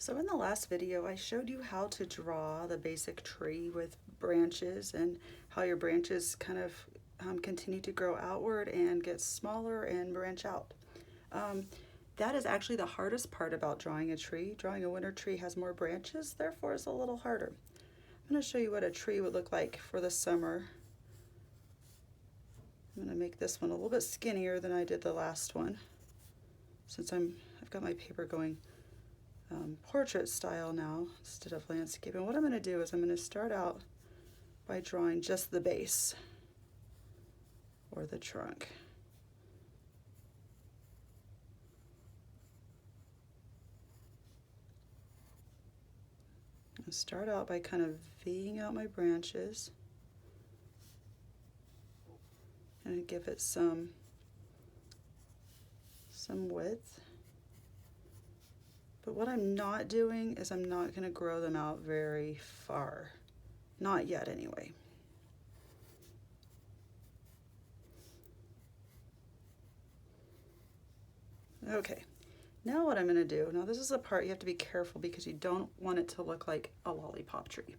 So in the last video, I showed you how to draw the basic tree with branches and how your branches kind of continue to grow outward and get smaller and branch out. That is actually the hardest part about drawing a tree. Drawing a winter tree has more branches, therefore it's a little harder. I'm going to show you what a tree would look like for the summer. I'm going to make this one a little bit skinnier than I did the last one, since I've got my paper going portrait style now instead of landscape. And what I'm going to do is I'm going to start out by drawing just the base or the trunk. I'll start out by kind of V'ing out my branches and give it some width. But what I'm not doing is I'm not going to grow them out very far. Not yet, anyway. Okay, now what I'm going to do, now this is the part you have to be careful because you don't want it to look like a lollipop tree,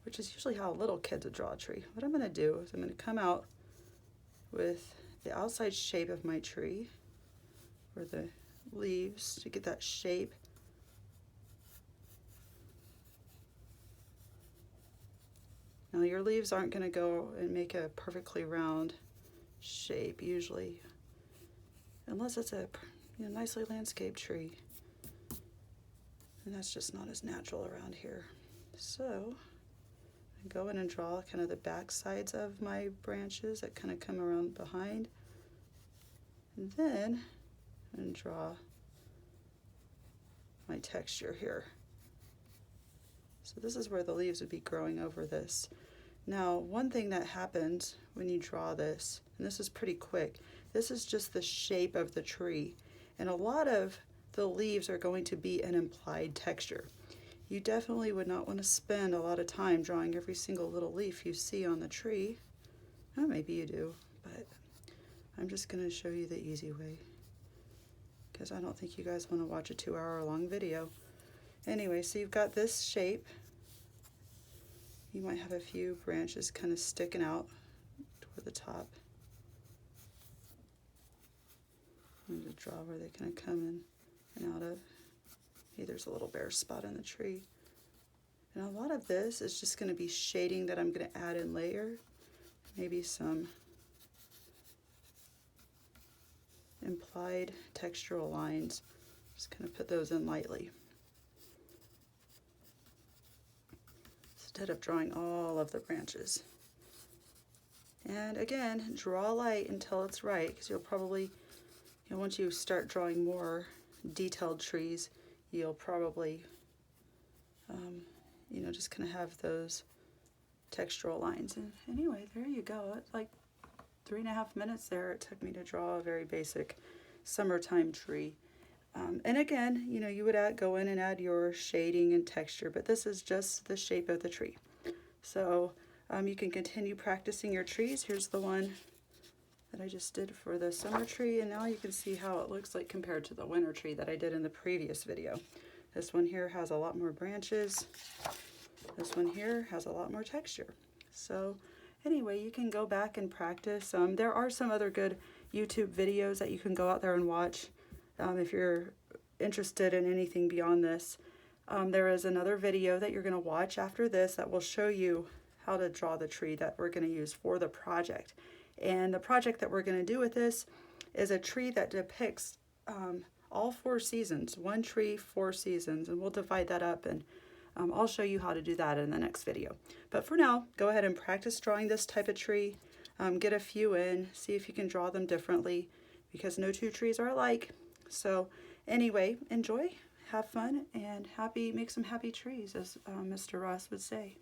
which is usually how little kids would draw a tree. What I'm going to do is I'm going to come out with the outside shape of my tree, or the leaves, to get that shape. Now your leaves aren't going to go and make a perfectly round shape usually, unless it's a nicely landscaped tree, and that's just not as natural around here. So I go in and draw kind of the back sides of my branches that kind of come around behind, and then draw my texture here. So this is where the leaves would be growing over this. Now, one thing that happens when you draw this, and this is pretty quick, this is just the shape of the tree. And a lot of the leaves are going to be an implied texture. You definitely would not want to spend a lot of time drawing every single little leaf you see on the tree. Oh, maybe you do, but I'm just going to show you the easy way, because I don't think you guys want to watch a 2-hour-long video. Anyway, so you've got this shape. You might have a few branches kind of sticking out toward the top. I'm going to draw where they kind of come in and out of. Hey, there's a little bare spot in the tree. And a lot of this is just going to be shading that I'm going to add in later. Maybe some implied textural lines. Just kind of put those in lightly, instead of drawing all of the branches. And again, draw light until it's right, because you'll probably, once you start drawing more detailed trees, you'll probably, just kind of have those textural lines. And anyway, there you go. It's like 3.5 minutes there it took me to draw a very basic summertime tree. And again, you would go in and add your shading and texture, but this is just the shape of the tree. So you can continue practicing your trees. Here's the one that I just did for the summer tree, and now you can see how it looks like compared to the winter tree that I did in the previous video. This one here has a lot more branches. This one here has a lot more texture. So anyway, you can go back and practice. There are some other good YouTube videos that you can go out there and watch if you're interested in anything beyond this. There is another video that you're going to watch after this that will show you how to draw the tree that we're going to use for the project. And the project that we're going to do with this is a tree that depicts all 4 seasons. One tree, 4 seasons, and we'll divide that up, and I'll show you how to do that in the next video. But for now, go ahead and practice drawing this type of tree. Get a few in, see if you can draw them differently, because no 2 trees are alike. So anyway, enjoy, have fun, and make some happy trees, as Mr. Ross would say.